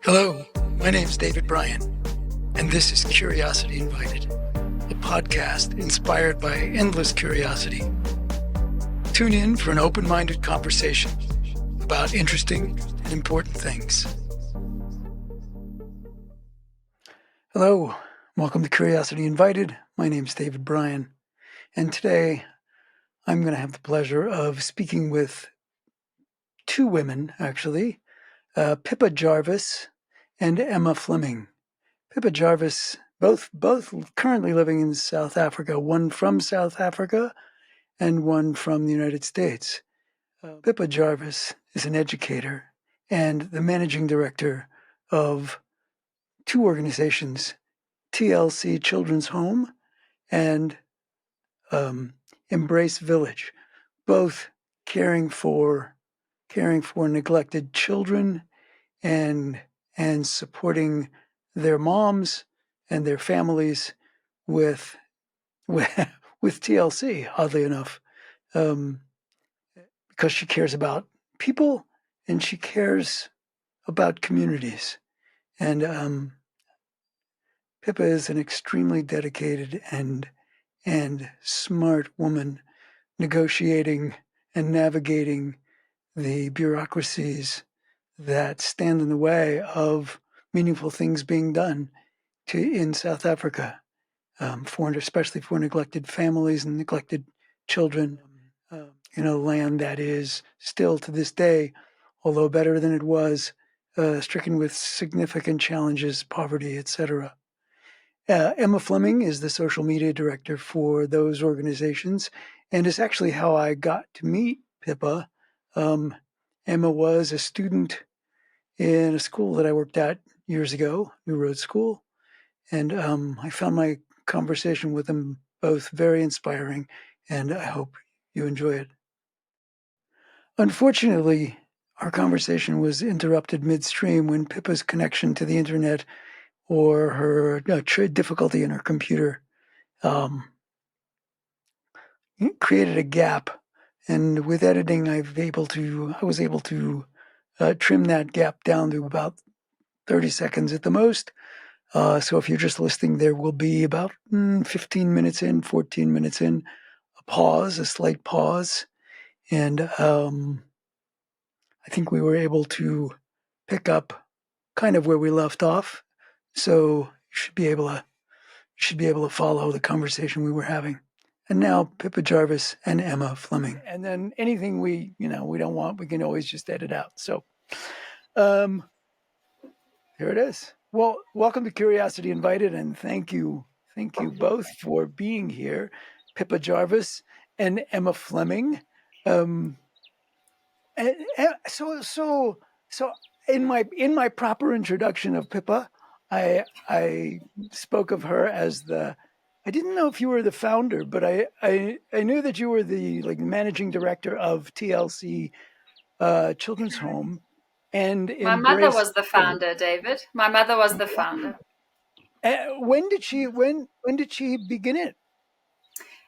Hello, my name's David Bryan, and this is Curiosity Invited, a podcast inspired by endless curiosity. Tune in for an open-minded conversation about interesting and important things. Hello, welcome to Curiosity Invited. My name's David Bryan, and today I'm going to have the pleasure of speaking with two women, actually, Pippa Jarvis and Emma Fleming. Pippa Jarvis, both currently living in South Africa, one from South Africa and one from the United States. Pippa Jarvis is an educator and the managing director of two organizations, TLC Children's Home and Embrace Village, both caring for neglected children and supporting their moms and their families with TLC, oddly enough, because she cares about people and she cares about communities. And Pippa is an extremely dedicated and smart woman, negotiating and navigating the bureaucracies that stand in the way of meaningful things being done in South Africa, especially for neglected families and neglected children, in a land that is still to this day, although better than it was, stricken with significant challenges, poverty, etc. Emma Fleming is the social media director for those organizations, and is actually how I got to meet Pippa. Emma was a student in a school that I worked at years ago, New Road School, and I found my conversation with them both very inspiring, and I hope you enjoy it. Unfortunately, our conversation was interrupted midstream when Pippa's connection to the internet or her difficulty in her computer created a gap. And with editing, I was able to trim that gap down to about 30 seconds at the most. So if you're just listening, there will be about 15 minutes in, 14 minutes in, a slight pause. And I think we were able to pick up kind of where we left off. So you should be able to follow the conversation we were having. And now Pippa Jarvis and Emma Fleming. And then anything we don't want, we can always just edit out. So here it is. Well, welcome to Curiosity Invited, and thank you both for being here, Pippa Jarvis and Emma Fleming. So in my proper introduction of Pippa, I spoke of her as I didn't know if you were the founder, but I knew that you were the managing director of TLC Children's Home. And my mother was the founder, David. My mother was the founder. When did she begin it?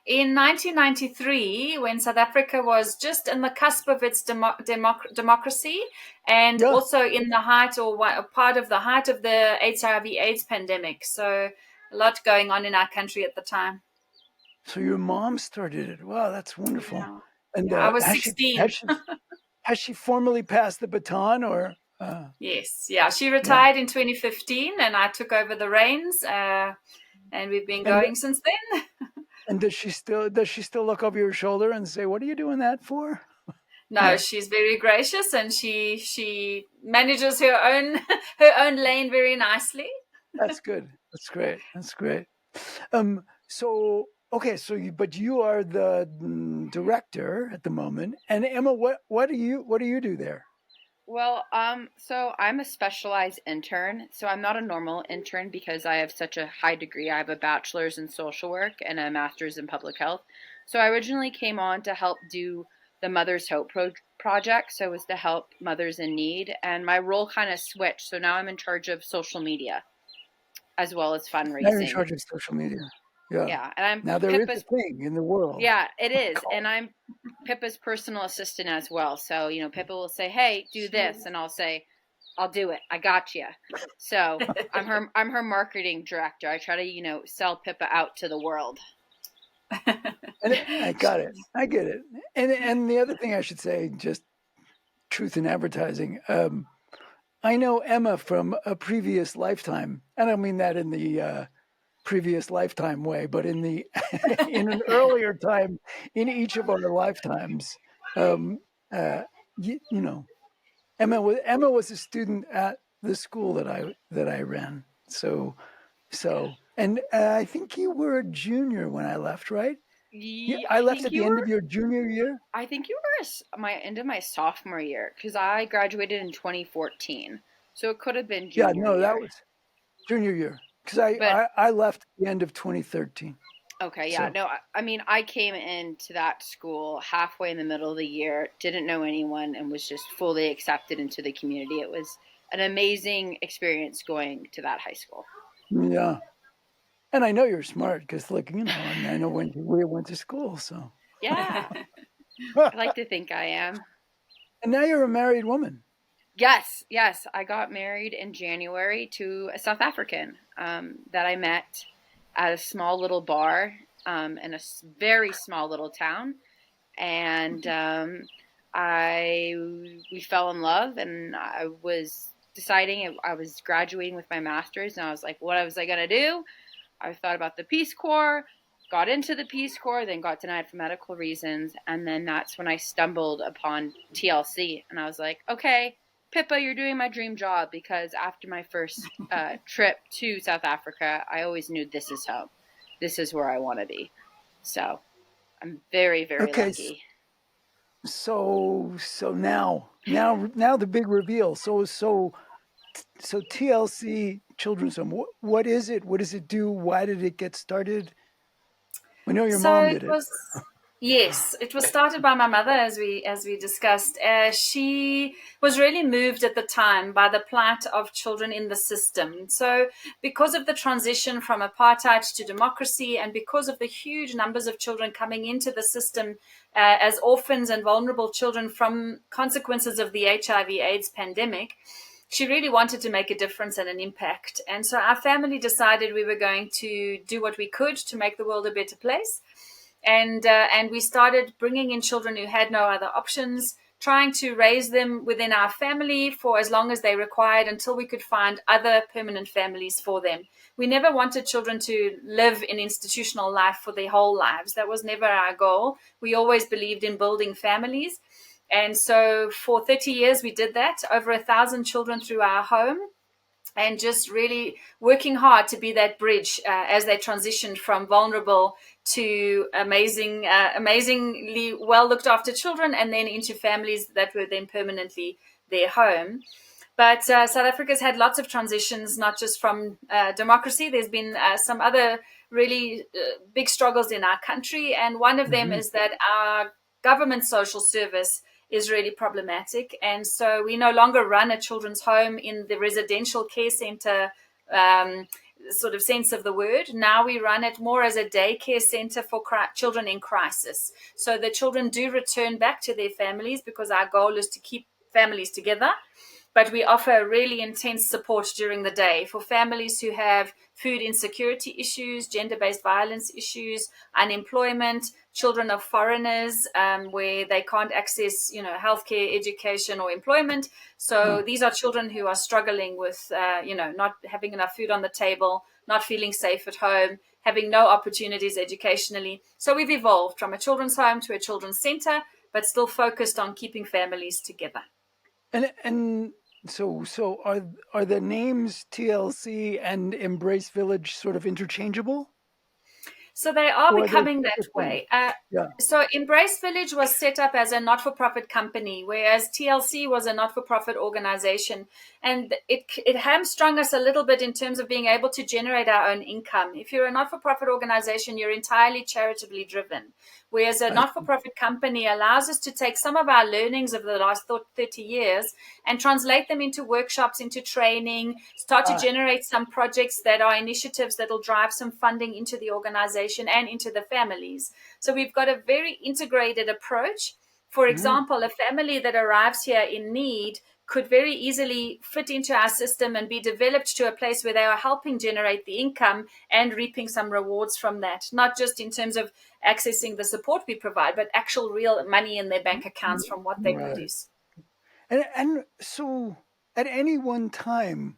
In 1993, when South Africa was just in the cusp of its democracy, and also in the height or part of the height of the HIV/AIDS pandemic. So a lot going on in our country at the time. So your mom started it. Wow, that's wonderful. Yeah. And I was 16. Has she formally passed the baton, or? Yes, yeah. She retired in 2015, and I took over the reins, and we've been going since then. And does she still look over your shoulder and say, "What are you doing that for?" No, she's very gracious, and she manages her own lane very nicely. That's good. That's great. That's great. So you are the director at the moment, and Emma, what do you do there? Well, so I'm a specialized intern. So I'm not a normal intern because I have such a high degree. I have a bachelor's in social work and a master's in public health. So I originally came on to help do the Mother's Hope project. So it was to help mothers in need. And my role kind of switched. So now I'm in charge of social media as well as fundraising. Now you're in charge of social media. Yeah. And now there is a thing in the world. Yeah, it is. And I'm Pippa's personal assistant as well. So, Pippa will say, "Hey, do this." And I'll say, I'll do it. I got you. So I'm her marketing director. I try to, sell Pippa out to the world. And I got it. I get it. And the other thing I should say, just truth in advertising. I know Emma from a previous lifetime. I don't mean that in the previous lifetime way, but in the in an earlier time in each of our lifetimes. You know, Emma was a student at the school that I ran. So and I think you were a junior when I left, right? I left at the end of your junior year. I think you were my end of my sophomore year because I graduated in 2014, so it could have been junior. Yeah, no, year. that was junior year because I left at the end of 2013. Okay, yeah, so. No, I mean, I came into that school halfway in the middle of the year, didn't know anyone, and was just fully accepted into the community. It was an amazing experience going to that high school. Yeah. And I know you're smart because, look, I know when we went to school, so. Yeah. I like to think I am. And now you're a married woman. Yes. I got married in January to a South African that I met at a small little bar in a very small little town. And we fell in love, and I was deciding I was graduating with my master's, and I was like, what was I going to do? I thought about the Peace Corps, got into the Peace Corps, then got denied for medical reasons. And then that's when I stumbled upon TLC. And I was like, okay, Pippa, you're doing my dream job, because after my first trip to South Africa, I always knew this is home. This is where I want to be. So I'm very, very lucky. So now the big reveal. So TLC Children's Home. What is it? What does it do? Why did it get started? We know your mom did it. Yes, it was started by my mother, as we discussed. She was really moved at the time by the plight of children in the system. So because of the transition from apartheid to democracy, and because of the huge numbers of children coming into the system as orphans and vulnerable children from consequences of the HIV/AIDS pandemic, she really wanted to make a difference and an impact. And so our family decided we were going to do what we could to make the world a better place. And we started bringing in children who had no other options, trying to raise them within our family for as long as they required until we could find other permanent families for them. We never wanted children to live in institutional life for their whole lives. That was never our goal. We always believed in building families. And so for 30 years, we did that, over 1,000 children through our home, and just really working hard to be that bridge as they transitioned from vulnerable to amazingly well looked after children, and then into families that were then permanently their home. But South Africa's had lots of transitions, not just from democracy. There's been some other really big struggles in our country. And one of them is that our government social service is really problematic. And so we no longer run a children's home in the residential care center sort of sense of the word. Now we run it more as a daycare center for children in crisis. So the children do return back to their families, because our goal is to keep families together. But we offer really intense support during the day for families who have food insecurity issues, gender-based violence issues, unemployment, children of foreigners, where they can't access, healthcare, education, or employment. So these are children who are struggling with, not having enough food on the table, not feeling safe at home, having no opportunities educationally. So we've evolved from a children's home to a children's center, but still focused on keeping families together. And so are the names TLC and Embrace Village sort of interchangeable? So they are becoming that way. So Embrace Village was set up as a not-for-profit company, whereas TLC was a not-for-profit organization. And it hamstrung us a little bit in terms of being able to generate our own income. If you're a not-for-profit organization, you're entirely charitably driven. Whereas a not-for-profit company allows us to take some of our learnings of the last 30 years and translate them into workshops, into training, start to generate some projects that are initiatives that will drive some funding into the organization and into the families. So we've got a very integrated approach. For example, a family that arrives here in need could very easily fit into our system and be developed to a place where they are helping generate the income and reaping some rewards from that, not just in terms of accessing the support we provide, but actual real money in their bank accounts from what they produce. And so at any one time,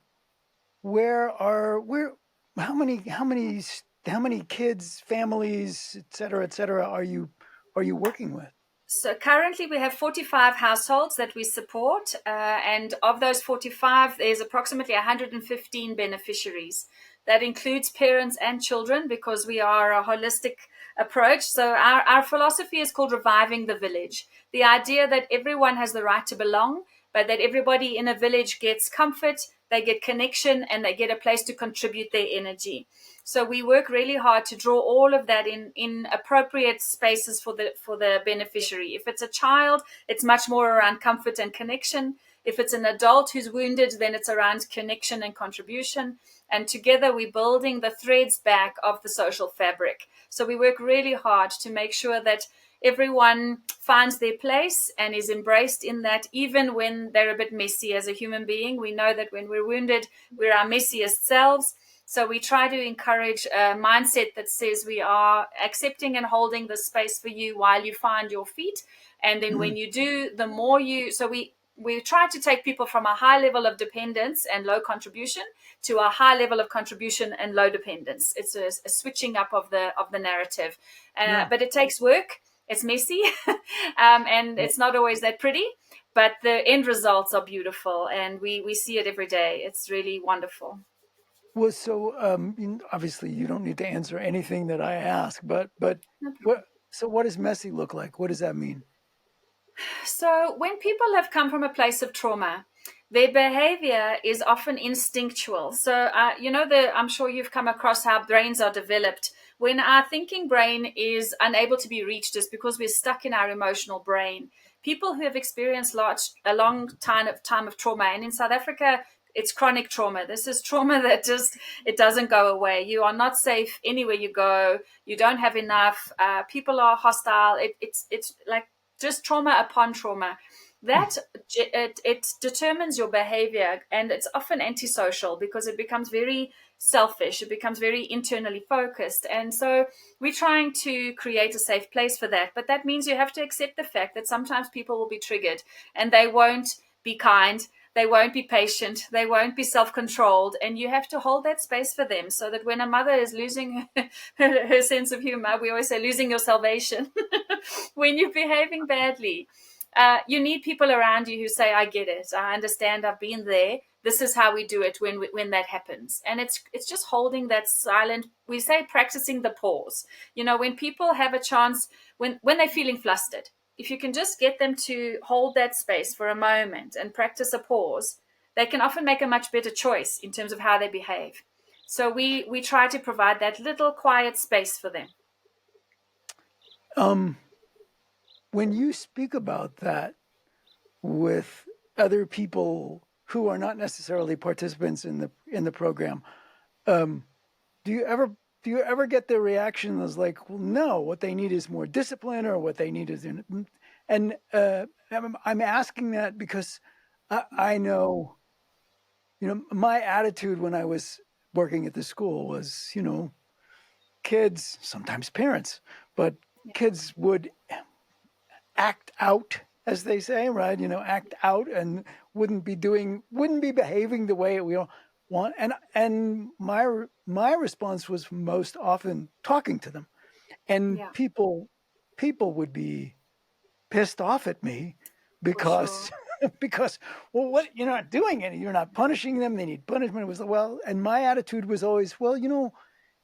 how many kids, families, et cetera, are you working with? So currently we have 45 households that we support, and of those 45, there's approximately 115 beneficiaries. That includes parents and children, because we are a holistic approach. So our philosophy is called Reviving the Village. The idea that everyone has the right to belong, but that everybody in a village gets comfort, they get connection, and they get a place to contribute their energy. So we work really hard to draw all of that in appropriate spaces for the beneficiary. If it's a child, it's much more around comfort and connection. If it's an adult who's wounded, then it's around connection and contribution. And together we're building the threads back of the social fabric. So we work really hard to make sure that everyone finds their place and is embraced in that, even when they're a bit messy as a human being. We know that when we're wounded, we're our messiest selves. So we try to encourage a mindset that says we are accepting and holding the space for you while you find your feet. And then when you do, the more so we try to take people from a high level of dependence and low contribution to a high level of contribution and low dependence. It's a switching up of the narrative. But it takes work. It's messy, and it's not always that pretty, but the end results are beautiful, and we see it every day. It's really wonderful. Well, so obviously you don't need to answer anything that I ask, but what does messy look like? What does that mean? So when people have come from a place of trauma, their behavior is often instinctual. So, I'm sure you've come across how brains are developed. When our thinking brain is unable to be reached, is because we're stuck in our emotional brain. People who have experienced a long time of trauma, and in South Africa, it's chronic trauma. This is trauma that it doesn't go away. You are not safe anywhere you go. You don't have enough. People are hostile. It's like just trauma upon trauma. That it determines your behavior, and it's often antisocial because it becomes very selfish. It becomes very internally focused. And so we're trying to create a safe place for that. But that means you have to accept the fact that sometimes people will be triggered and they won't be kind. They won't be patient. They won't be self-controlled. And you have to hold that space for them, so that when a mother is losing her sense of humor, we always say losing your salvation when you're behaving badly. You need people around you who say, I get it. I understand. I've been there. This is how we do it when that happens. And it's just holding that silent, we say practicing the pause. When people have a chance, when they're feeling flustered, if you can just get them to hold that space for a moment and practice a pause, they can often make a much better choice in terms of how they behave. So we try to provide that little quiet space for them. When you speak about that with other people who are not necessarily participants in the program, do you ever get the reaction that's like, well, no, what they need is more discipline, or what they need is and I'm asking that because I know, my attitude when I was working at the school was, kids, sometimes parents, but kids would act out, as they say, right? Act out, and wouldn't be behaving the way we want. And my response was most often talking to them, and people would be pissed off at me because well, what, you're not doing it, you're not punishing them, they need punishment. It was, and my attitude was always,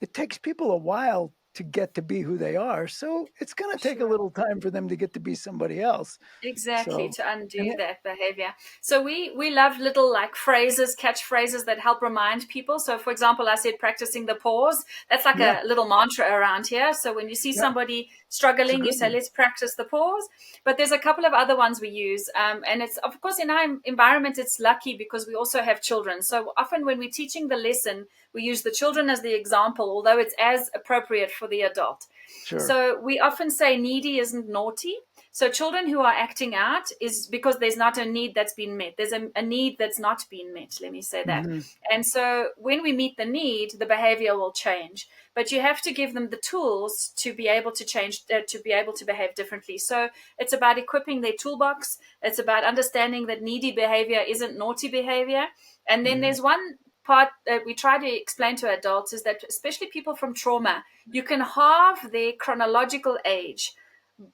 it takes people a while to get to be who they are, so it's going to take a little time for them to get to be somebody else. Exactly, to undo that behavior. So we love little phrases, catchphrases that help remind people. So for example, I said practicing the pause. That's like a little mantra around here. So when you see somebody struggling, you say, let's practice the pause. But there's a couple of other ones we use. And it's, of course, in our environment, it's lucky because we also have children. So often when we're teaching the lesson, we use the children as the example, although it's as appropriate for the adult. Sure. So we often say needy isn't naughty. So children who are acting out is because there's not a need that's been met. There's a need that's not been met. Let me say that. Mm-hmm. And so when we meet the need, the behavior will change. But you have to give them the tools to be able to change, to be able to behave differently. So it's about equipping their toolbox. It's about understanding that needy behavior isn't naughty behavior. And then there's one part that we try to explain to adults is that especially people from trauma, you can halve their chronological age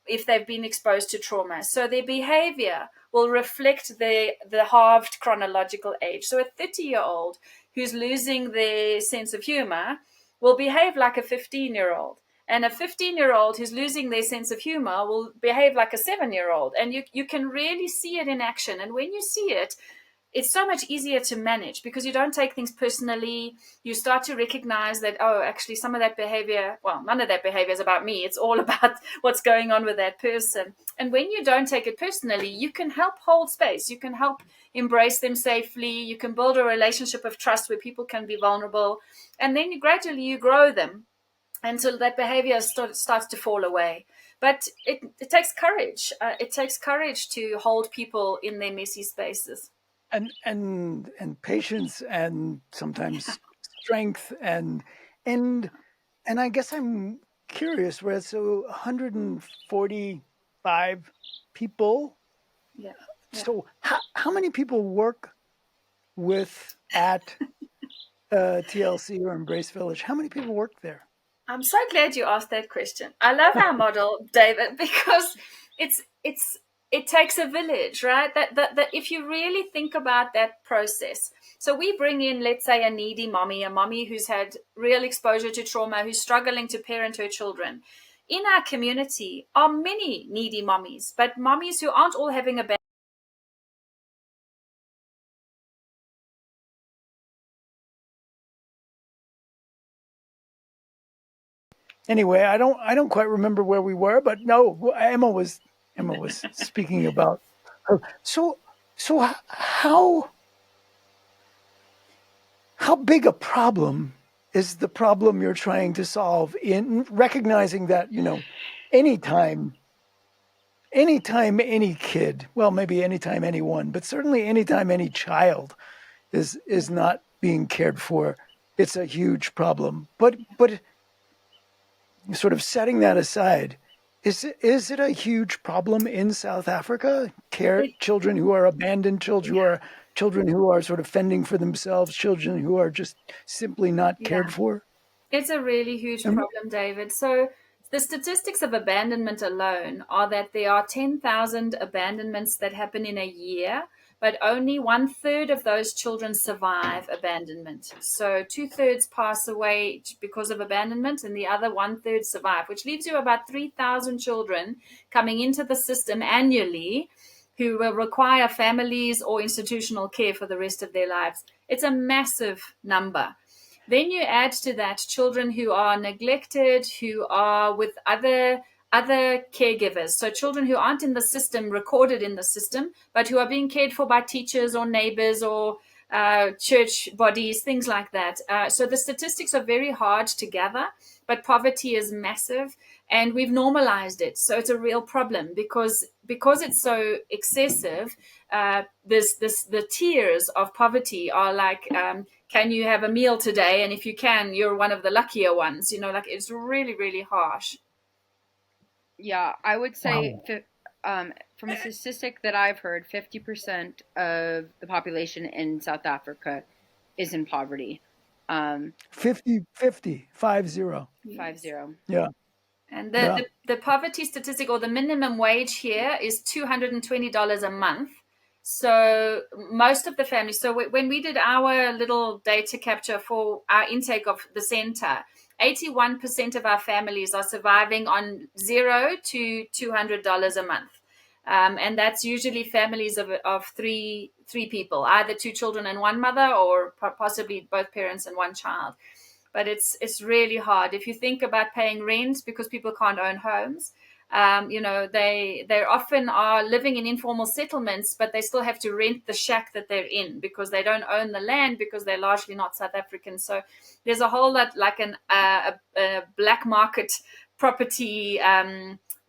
if they've been exposed to trauma. So their behavior will reflect the halved chronological age. So a 30-year-old who's losing their sense of humor will behave like a 15-year-old. And a 15-year-old who's losing their sense of humor will behave like a 7-year-old. And you can really see it in action. And when you see it, it's so much easier to manage because you don't take things personally. You start to recognize that, oh, actually some of that behavior, well, none of that behavior is about me. It's all about what's going on with that person. And when you don't take it personally, you can help hold space. You can help embrace them safely. You can build a relationship of trust where people can be vulnerable. And then gradually you grow them until that behavior starts to fall away. But it takes courage. It takes courage to hold people in their messy spaces. And patience and sometimes strength and I guess I'm curious, where so 145 people. Yeah. So how many people work with at TLC or Embrace Village? How many people work there? I'm so glad you asked that question. I love our model, David, because it takes a village, right? That if you really think about that process. So we bring in, let's say, a needy mommy, a mommy who's had real exposure to trauma, who's struggling to parent her children. In our community are many needy mommies, but mommies who aren't all having a bad. Anyway, I don't quite remember where we were, but no, Emma was speaking about her. So how big a problem is the problem you're trying to solve, in recognizing that, anytime any kid, well, maybe anytime anyone, but certainly anytime any child is not being cared for, it's a huge problem. But sort of setting that aside, is it a huge problem in South Africa? Children who are abandoned, children who are sort of fending for themselves, children who are just simply not cared for? It's a really huge problem, David. So the statistics of abandonment alone are that there are 10,000 abandonments that happen in a year, but only 1/3 of those children survive abandonment. So 2/3 pass away because of abandonment, and the other 1/3 survive, which leaves you about 3,000 children coming into the system annually who will require families or institutional care for the rest of their lives. It's a massive number. Then you add to that children who are neglected, who are with other caregivers. So children who aren't in the system, recorded in the system, but who are being cared for by teachers or neighbors or church bodies, things like that. So the statistics are very hard to gather, but poverty is massive, and we've normalized it. So it's a real problem because it's so excessive. The tiers of poverty are like, can you have a meal today? And if you can, you're one of the luckier ones. Like it's really, really harsh. Yeah, I would say Wow. from a statistic that I've heard, 50% of the population in South Africa is in poverty. 50, 50. Yes. 50. Yeah. And the poverty statistic, or the minimum wage here, is $220 a month. So most of the families, so when we did our little data capture for our intake of the center, 81% of our families are surviving on $0 to $200 a month. And that's usually families of three people, either 2 children and 1 mother, or possibly both parents and 1 child. But it's really hard. If you think about paying rent because people can't own homes, they often are living in informal settlements, but they still have to rent the shack that they're in because they don't own the land, because they're largely not South African. So there's a whole lot like a black market property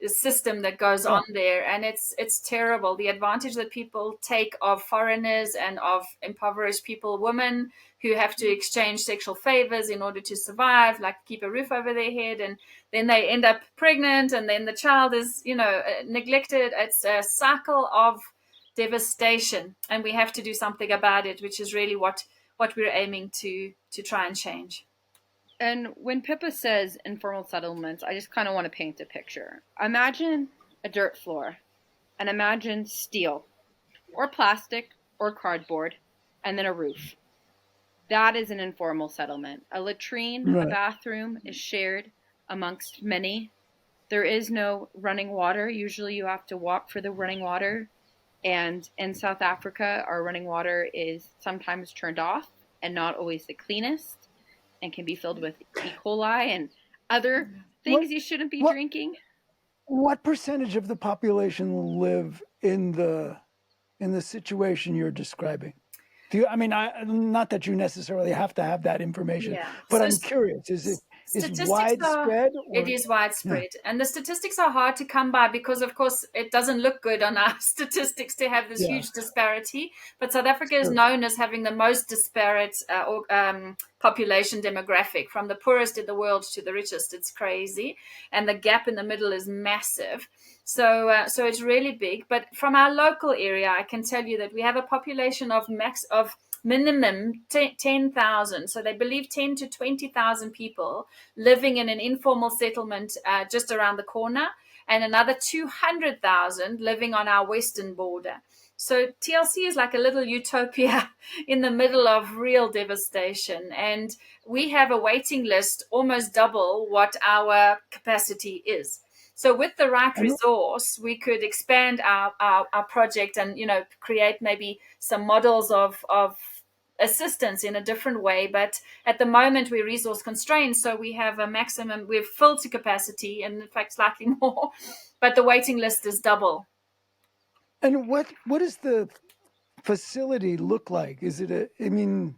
system that goes on there, and it's terrible. The advantage that people take of foreigners and of impoverished people, women who have to exchange sexual favors in order to survive, like keep a roof over their head, and then they end up pregnant, and then the child is, neglected. It's a cycle of devastation, and we have to do something about it, which is really what we're aiming to try and change. And when Pippa says informal settlements, I just kind of want to paint a picture. Imagine a dirt floor, and imagine steel, or plastic, or cardboard, and then a roof. That is an informal settlement. A latrine, a bathroom is shared amongst many. There is no running water. Usually you have to walk for the running water. And in South Africa, our running water is sometimes turned off and not always the cleanest, and can be filled with E. coli and other things you shouldn't be drinking. What percentage of the population live in the situation you're describing? Not that you necessarily have to have that information, but I'm curious. Is it widespread? It is widespread. And the statistics are hard to come by because, of course, it doesn't look good on our statistics to have this huge disparity. But South Africa is known as having the most disparate population demographic, from the poorest in the world to the richest. It's crazy. And the gap in the middle is massive. So it's really big. But from our local area, I can tell you that we have a population of minimum 10,000. So they believe 10 to 20,000 people living in an informal settlement just around the corner, and another 200,000 living on our western border. So TLC is like a little utopia in the middle of real devastation. And we have a waiting list almost double what our capacity is. So with the right resource, we could expand our project and, create maybe some models of assistance in a different way. But at the moment, we're resource constrained. So we have a maximum, we're full to capacity, and in fact, slightly more. But the waiting list is double. And what does the facility look like? Is it do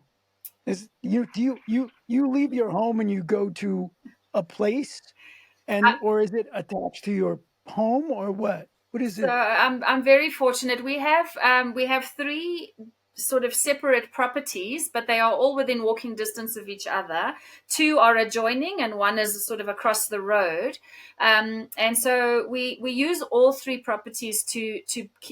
you leave your home and you go to a place, or is it attached to your home, or what? What is it? I'm very fortunate. We have 3 sort of separate properties, but they are all within walking distance of each other. 2 are adjoining, and 1 is sort of across the road. And so we use all 3 properties to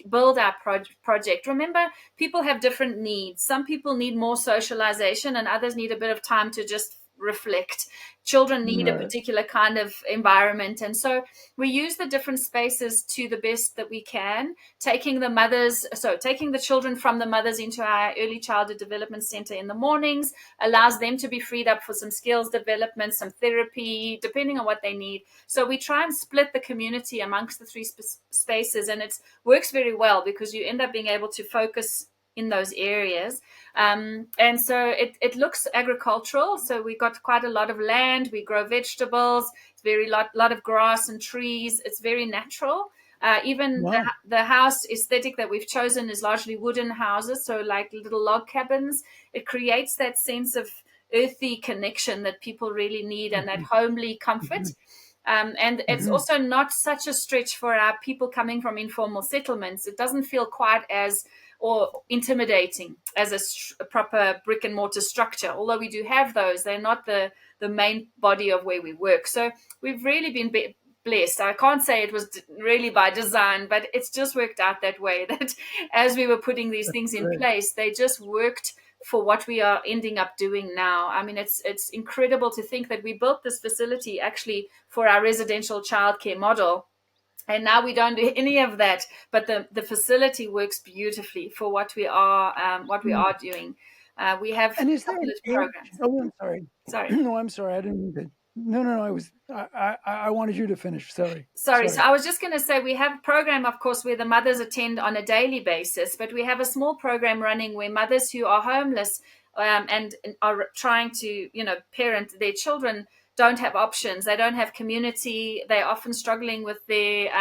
build our project. Remember, people have different needs. Some people need more socialization, and others need a bit of time to just reflect. Children need a particular kind of environment, and so we use the different spaces to the best that we can, taking the children from the mothers into our early childhood development center in the mornings allows them to be freed up for some skills development, some therapy, depending on what they need. So we try and split the community amongst the 3 spaces, and it works very well because you end up being able to focus in those areas. And so it looks agricultural. So we got quite a lot of land. We grow vegetables. It's very lot of grass and trees. It's very natural. Even the house aesthetic that we've chosen is largely wooden houses. So like little log cabins. It creates that sense of earthy connection that people really need, and that homely comfort. And it's also not such a stretch for our people coming from informal settlements. It doesn't feel quite as intimidating as a proper brick and mortar structure. Although we do have those, they're not the main body of where we work. So we've really been blessed. I can't say it was really by design, but it's just worked out that way, that as we were putting these things in place, they just worked for what we are ending up doing now. I mean, it's incredible to think that we built this facility actually for our residential childcare model. And now we don't do any of that, but the facility works beautifully for what we are doing. We have and is there programs. Oh, I'm sorry. Sorry. No, I'm sorry. I didn't mean to. No. I wanted you to finish. Sorry. So I was just going to say we have a program, of course, where the mothers attend on a daily basis, but we have a small program running where mothers who are homeless and are trying to, parent their children don't have options. They don't have community. They're often struggling with their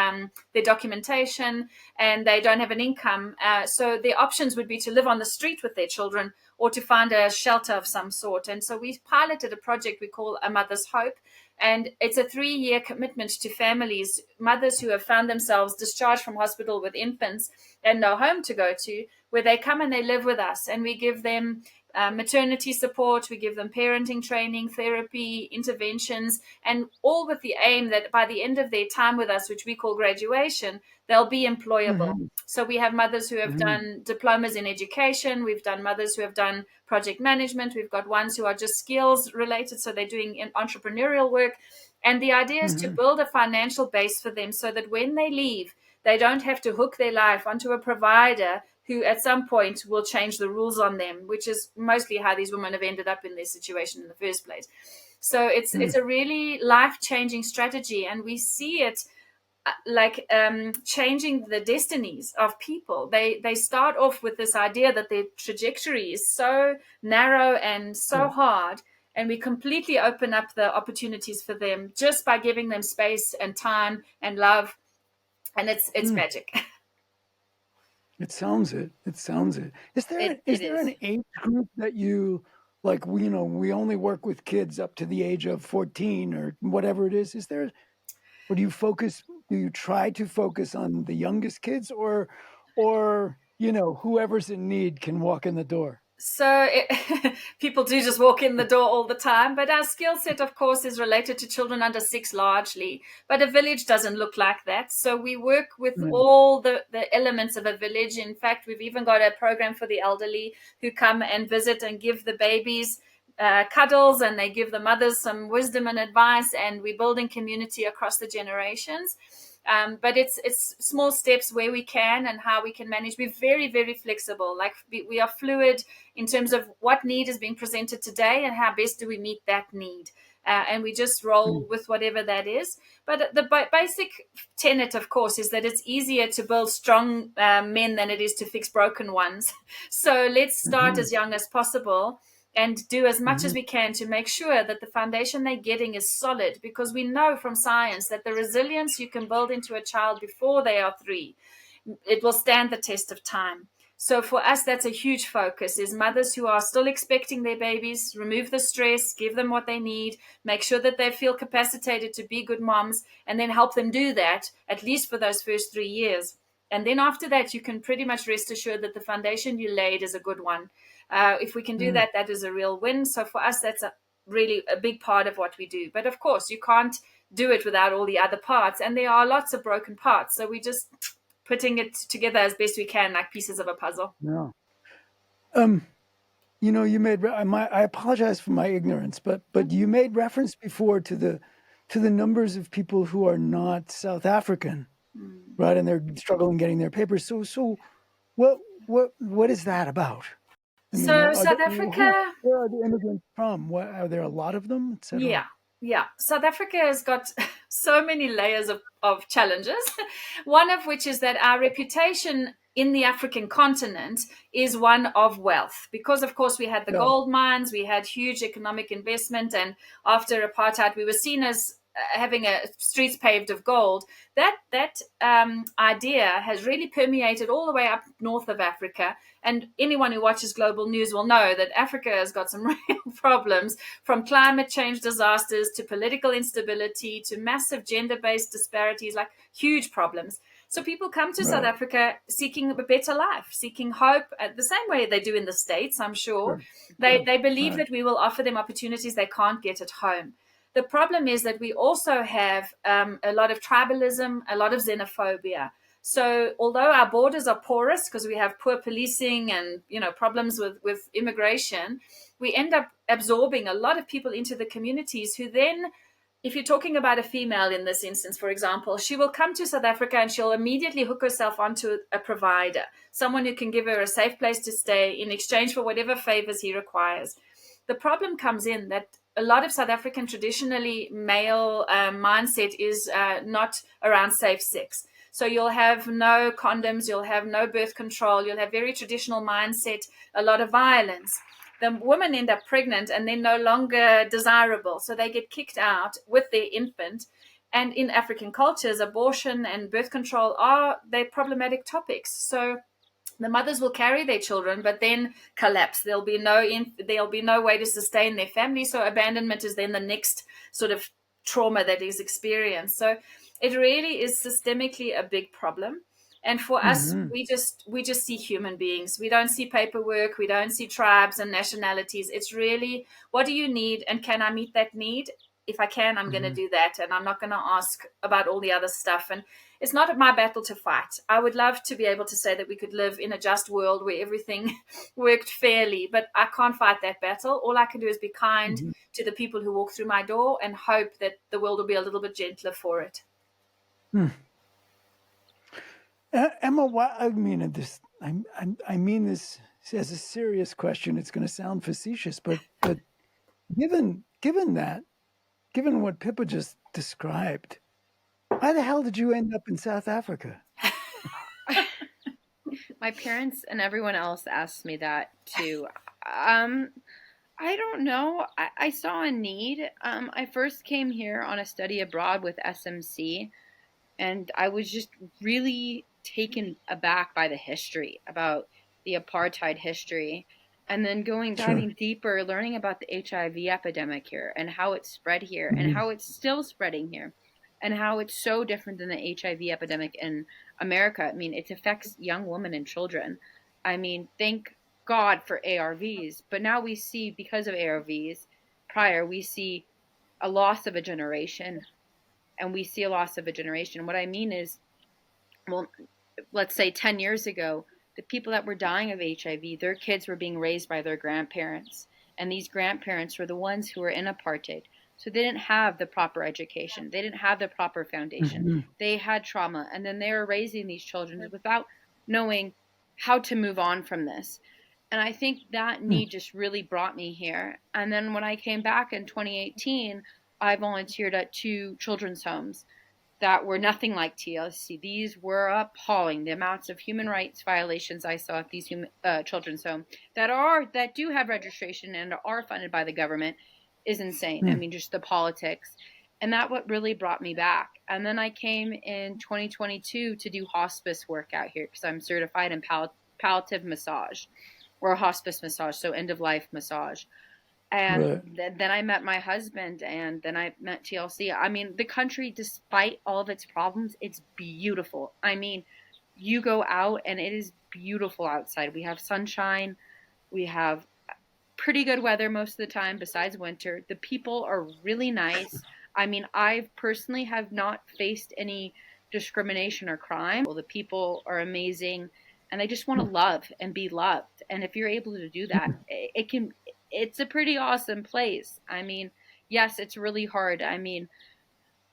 documentation, and they don't have an income. So their options would be to live on the street with their children or to find a shelter of some sort. And so we piloted a project we call A Mother's Hope, And it's a 3-year commitment to families, mothers who have found themselves discharged from hospital with infants and no home to go to, where they come and they live with us, and we give them maternity support, we give them parenting training, therapy, interventions, and all with the aim that by the end of their time with us, which we call graduation, they'll be employable. Mm-hmm. So we have mothers who have Mm-hmm. done diplomas in education, we've done mothers who have done project management, we've got ones who are just skills related, so they're doing entrepreneurial work. And the idea is to Mm-hmm. build a financial base for them so that when they leave, they don't have to hook their life onto a provider who at some point will change the rules on them, which is mostly how these women have ended up in this situation in the first place. So it's a really life-changing strategy, and we see it like changing the destinies of people. They start off with this idea that their trajectory is so narrow and so hard, and we completely open up the opportunities for them just by giving them space and time and love, and it's magic. It sounds it. It sounds it. Is there an age group that you like? We only work with kids up to the age of 14 or whatever it is. Is there, or do you try to focus on the youngest kids, or whoever's in need can walk in the door? So people do just walk in the door all the time, but our skill set, of course, is related to children under 6 largely. But a village doesn't look like that. So we work with all the elements of a village. In fact, we've even got a program for the elderly who come and visit and give the babies cuddles, and they give the mothers some wisdom and advice, and we're building community across the generations. But it's small steps where we can and how we can manage. We're very, very flexible. Like we are fluid in terms of what need is being presented today and how best do we meet that need. And we just roll with whatever that is. But the basic tenet, of course, is that it's easier to build strong men than it is to fix broken ones. So let's start as young as possible and do as much as we can to make sure that the foundation they're getting is solid, because we know from science that the resilience you can build into a child before they are 3, it will stand the test of time. So for us, that's a huge focus, is mothers who are still expecting their babies, remove the stress, give them what they need, make sure that they feel capacitated to be good moms, and then help them do that, at least for those first 3 years. And then after that, you can pretty much rest assured that the foundation you laid is a good one. If we can do that, that is a real win. So for us, that's really a big part of what we do. But of course, you can't do it without all the other parts. And there are lots of broken parts. So we're just putting it together as best we can, like pieces of a puzzle. No. You made, I apologize for my ignorance, but you made reference before to the numbers of people who are not South African, right? And they're struggling getting their papers. So what is that about? So South Africa, where are the immigrants from? Are there a lot of them, et cetera? Yeah. South Africa has got so many layers of challenges. One of which is that our reputation in the African continent is one of wealth, because of course we had the gold mines, we had huge economic investment, and after apartheid we were seen as having streets paved of gold. That idea has really permeated all the way up north of Africa. And anyone who watches global news will know that Africa has got some real problems, from climate change disasters to political instability to massive gender-based disparities, like huge problems. So people come to South Africa seeking a better life, seeking hope, the same way they do in the States, I'm sure. They believe that we will offer them opportunities they can't get at home. The problem is that we also have a lot of tribalism, a lot of xenophobia. So although our borders are porous because we have poor policing and problems with immigration, we end up absorbing a lot of people into the communities who then, if you're talking about a female in this instance, for example, she will come to South Africa and she'll immediately hook herself onto a provider, someone who can give her a safe place to stay in exchange for whatever favors he requires. The problem comes in that a lot of South African traditionally male mindset is not around safe sex. So you'll have no condoms, you'll have no birth control, you'll have very traditional mindset, a lot of violence. The women end up pregnant and they're no longer desirable. So they get kicked out with their infant. And in African cultures, abortion and birth control they're problematic topics. So the mothers will carry their children, but then collapse. There'll be no way to sustain their family. So abandonment is then the next sort of trauma that is experienced. So it really is systemically a big problem. And for us, we just see human beings. We don't see paperwork. We don't see tribes and nationalities. It's really, what do you need, and can I meet that need? If I can, I'm going to do that, and I'm not going to ask about all the other stuff. And it's not my battle to fight. I would love to be able to say that we could live in a just world where everything worked fairly, but I can't fight that battle. All I can do is be kind to the people who walk through my door and hope that the world will be a little bit gentler for it. Emma, I mean this. I mean this as a serious question. It's going to sound facetious, but given what Pippa just described, why the hell did you end up in South Africa? My parents and everyone else asked me that too. I don't know. I saw a need. I first came here on a study abroad with SMC, and I was just really taken aback by the history, about the apartheid history, and then diving deeper, learning about the HIV epidemic here and how it spread here and how it's still spreading here and how it's so different than the HIV epidemic in America. I mean, it affects young women and children. I mean, thank God for ARVs, but now we see, because of ARVs we see a loss of a generation, and we see a loss of a generation. What I mean is, well, let's say 10 years ago, the people that were dying of HIV, their kids were being raised by their grandparents. And these grandparents were the ones who were in apartheid. So they didn't have the proper education. They didn't have the proper foundation. They had trauma. And then they were raising these children without knowing how to move on from this. And I think that need just really brought me here. And then when I came back in 2018, I volunteered at 2 children's homes that were nothing like TLC. These were appalling. The amounts of human rights violations I saw at these children's homes that do have registration and are funded by the government is insane. I mean, just the politics. And that what really brought me back. And then I came in 2022 to do hospice work out here because I'm certified in palliative massage, or hospice massage, so end-of-life massage. And then I met my husband, and then I met TLC. I mean, the country, despite all of its problems, it's beautiful. I mean, you go out and it is beautiful outside. We have sunshine. We have pretty good weather most of the time besides winter. The people are really nice. I mean, I personally have not faced any discrimination or crime. Well, the people are amazing, and they just want to love and be loved. And if you're able to do that, it's a pretty awesome place. I mean, yes, it's really hard. I mean,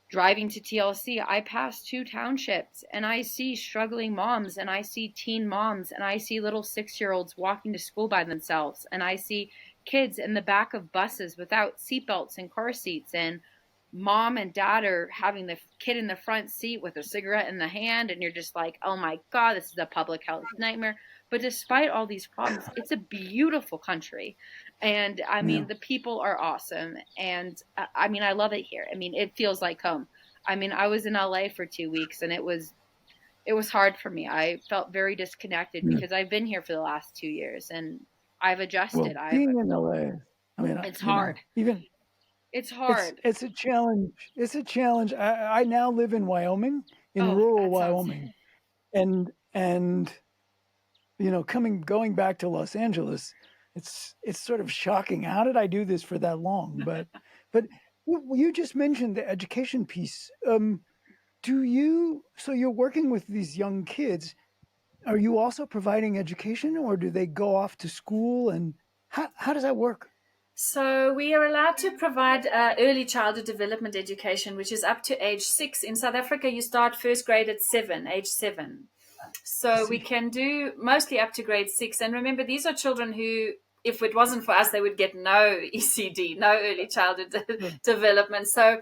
driving to TLC, I pass 2 townships and I see struggling moms, and I see teen moms, and I see little 6-year-olds walking to school by themselves. And I see kids in the back of buses without seatbelts and car seats, and mom and dad are having the kid in the front seat with a cigarette in the hand. And you're just like, oh my God, this is a public health nightmare. But despite all these problems, it's a beautiful country. And I mean, the people are awesome. And I mean, I love it here. I mean, it feels like home. I mean, I was in LA for 2 weeks, and it was hard for me. I felt very disconnected because I've been here for the last 2 years, and I've adjusted. Well, being in LA, I mean, it's hard. It's hard. It's a challenge. It's a challenge. I now live in Wyoming, in rural Wyoming, and you know, going back to Los Angeles, it's sort of shocking. How did I do this for that long? But you just mentioned the education piece. So you're working with these young kids. Are you also providing education, or do they go off to school? And how does that work? So we are allowed to provide early childhood development education, which is up to age 6. In South Africa, you start first grade at age 7. So we can do mostly up to grade 6. And remember, these are children who, if it wasn't for us, they would get no ECD, no early childhood development. So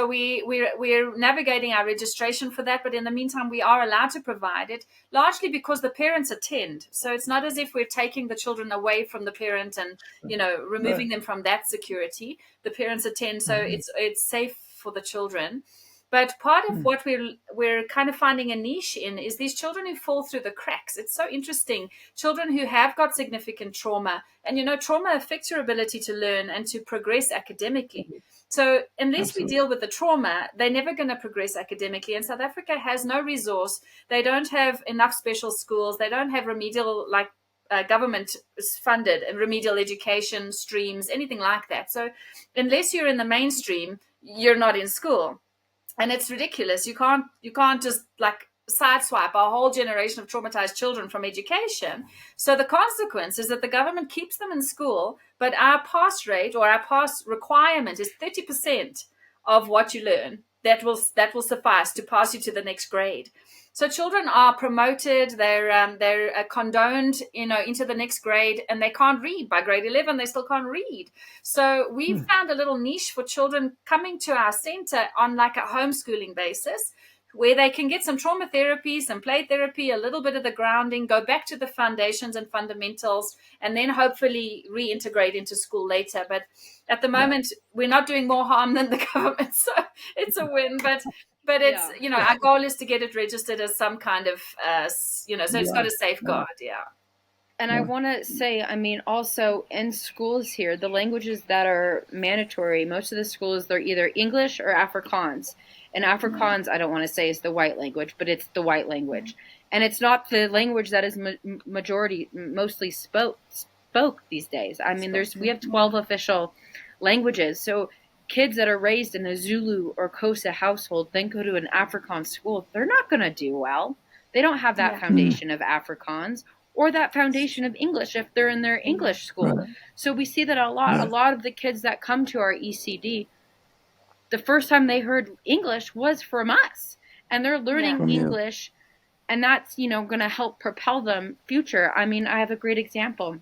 we're navigating our registration for that. But in the meantime, we are allowed to provide it, largely because the parents attend. So it's not as if we're taking the children away from the parent and, you know, removing them from that security. The parents attend, so it's safe for the children. But part of what we're kind of finding a niche in is these children who fall through the cracks. It's so interesting. Children who have got significant trauma, and trauma affects your ability to learn and to progress academically. So unless we deal with the trauma, they're never going to progress academically. And South Africa has no resource. They don't have enough special schools. They don't have remedial, government funded and remedial education streams, anything like that. So unless you're in the mainstream, you're not in school. And it's ridiculous. You can't just sideswipe a whole generation of traumatized children from education. So the consequence is that the government keeps them in school, but our pass rate or our pass requirement is 30% of what you learn. That will suffice to pass you to the next grade. So children are promoted, they're condoned, into the next grade, and they can't read. By grade 11, they still can't read. So we've found a little niche for children coming to our center on a homeschooling basis, where they can get some trauma therapy, some play therapy, a little bit of the grounding, go back to the foundations and fundamentals, and then hopefully reintegrate into school later. But at the moment, we're not doing more harm than the government, so it's a win. But it's, our goal is to get it registered as some kind of, so it's got a safeguard, And I want to say, also in schools here, the languages that are mandatory, most of the schools, they're either English or Afrikaans. And Afrikaans, I don't want to say is the white language, but it's the white language. And it's not the language that is mostly spoke these days. We have 12 official languages. So kids that are raised in a Zulu or Xhosa household then go to an Afrikaans school, they're not going to do well. They don't have that foundation of Afrikaans or that foundation of English if they're in their English school. Right. So we see that a lot of the kids that come to our ECD, the first time they heard English was from us, and they're learning English, and that's, going to help propel them future. I have a great example.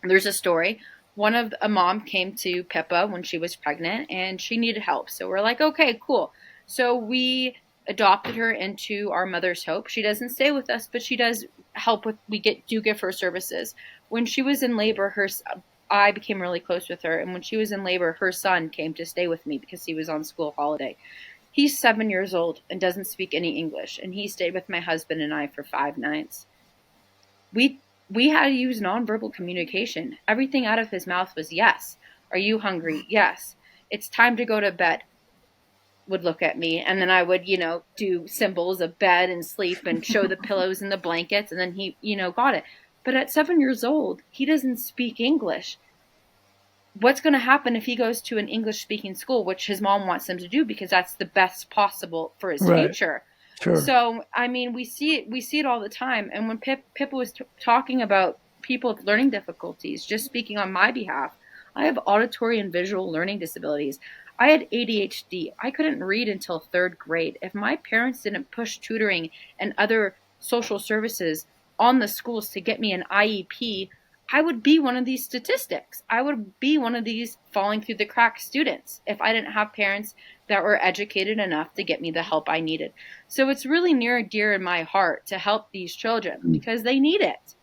There's a story. A mom came to Pippa when she was pregnant, and she needed help. So we're like, okay, cool. So we adopted her into our Mother's Hope. She doesn't stay with us, but she does help with, we give her services. When she was in labor, I became really close with her. And when she was in labor, her son came to stay with me because he was on school holiday. He's 7 years old and doesn't speak any English. And he stayed with my husband and I for 5 nights. We had to use nonverbal communication. Everything out of his mouth was yes. Are you hungry? Yes. It's time to go to bed. Would look at me, and then I would, do symbols of bed and sleep and show the pillows and the blankets, and then he, got it. But at 7 years old, he doesn't speak English. What's going to happen if he goes to an English-speaking school, which his mom wants him to do because that's the best possible for his future? Sure. So, we see it all the time. And when Pippa was talking about people with learning difficulties, just speaking on my behalf, I have auditory and visual learning disabilities. I had ADHD. I couldn't read until 3rd grade. If my parents didn't push tutoring and other social services on the schools to get me an IEP, I would be one of these statistics. I would be one of these falling through the cracks students if I didn't have parents that were educated enough to get me the help I needed. So it's really near and dear in my heart to help these children because they need it.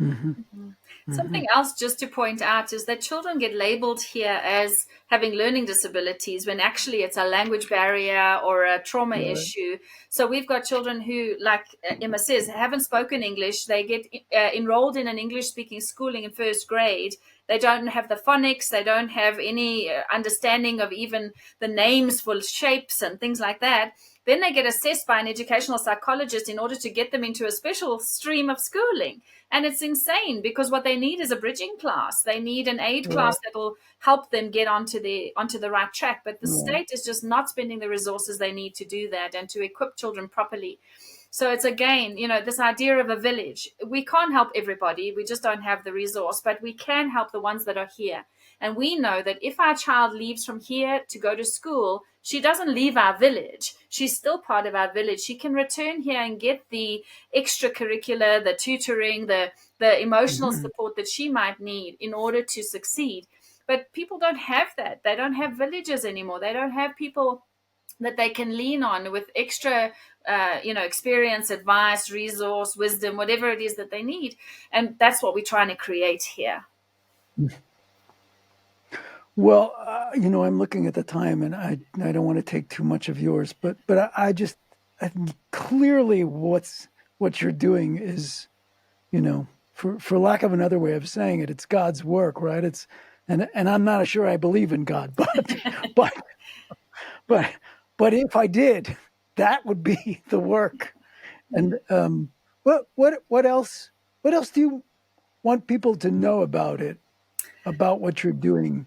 Mm-hmm. Something else just to point out is that children get labeled here as having learning disabilities when actually it's a language barrier or a trauma issue. So we've got children who, like Emma says, haven't spoken English. They get enrolled in an English-speaking schooling in 1st grade. They don't have the phonics. They don't have any understanding of even the names for shapes and things like that. Then they get assessed by an educational psychologist in order to get them into a special stream of schooling. And it's insane because what they need is a bridging class. They need an aid class that will help them get onto the right track. But the state is just not spending the resources they need to do that and to equip children properly. So it's, again, this idea of a village. We can't help everybody. We just don't have the resource, but we can help the ones that are here. And we know that if our child leaves from here to go to school, she doesn't leave our village. She's still part of our village. She can return here and get the extracurricular, the tutoring, the emotional support that she might need in order to succeed. But people don't have that. They don't have villages anymore. They don't have people that they can lean on with extra, experience, advice, resource, wisdom, whatever it is that they need. And that's what we're trying to create here. Well, I'm looking at the time, and I don't want to take too much of yours, but I clearly what you're doing is, for lack of another way of saying it, it's God's work, right? And I'm not sure I believe in God, but but if I did, that would be the work. And what else do you want people to know about it, about what you're doing,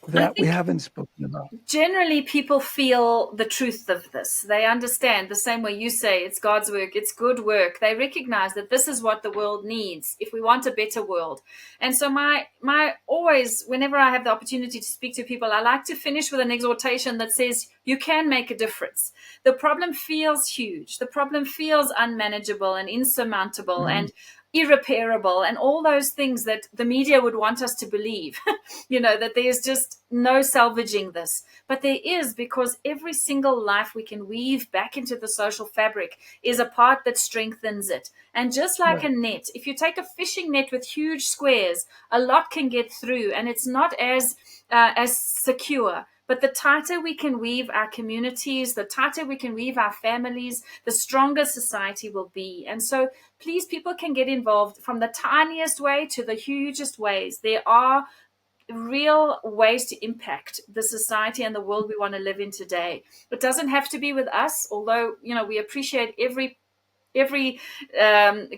that we haven't spoken about? Generally, people feel the truth of this. They understand the same way you say it's God's work, it's good work. They recognize that this is what the world needs if we want a better world. And so my always, whenever I have the opportunity to speak to people, I like to finish with an exhortation that says you can make a difference. The problem feels huge. The problem feels unmanageable and insurmountable and irreparable and all those things that the media would want us to believe, that there's just no salvaging this. But there is, because every single life we can weave back into the social fabric is a part that strengthens it. And just like a net, if you take a fishing net with huge squares, a lot can get through and it's not as secure. But the tighter we can weave our communities, the tighter we can weave our families, the stronger society will be. And so please, people can get involved from the tiniest way to the hugest ways. There are real ways to impact the society and the world we want to live in today. It doesn't have to be with us, although, we appreciate every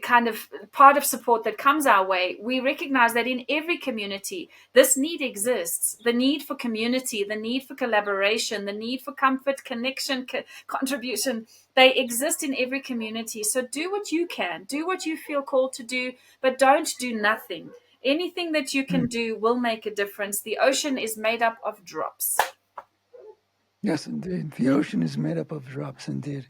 kind of part of support that comes our way. We recognize that in every community, this need exists. The need for community, the need for collaboration, the need for comfort, connection, contribution, they exist in every community. So do what you can, do what you feel called to do, but don't do nothing. Anything that you can do will make a difference. The ocean is made up of drops. Yes, indeed. The ocean is made up of drops, indeed.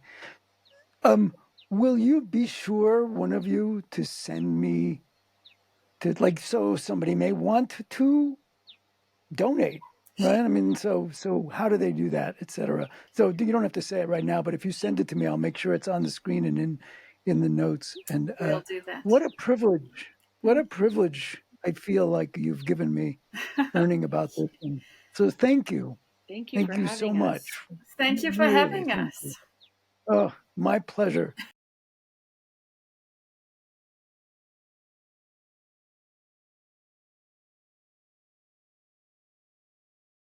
Will you be sure, one of you, to send me so somebody may want to donate, right? I mean, so how do they do that, etc. So you don't have to say it right now, but if you send it to me, I'll make sure it's on the screen and in the notes. And we'll do that. What a privilege! What a privilege I feel like you've given me learning about this. And so thank you. Thank you so us. much. Thank you for having us. Oh, my pleasure.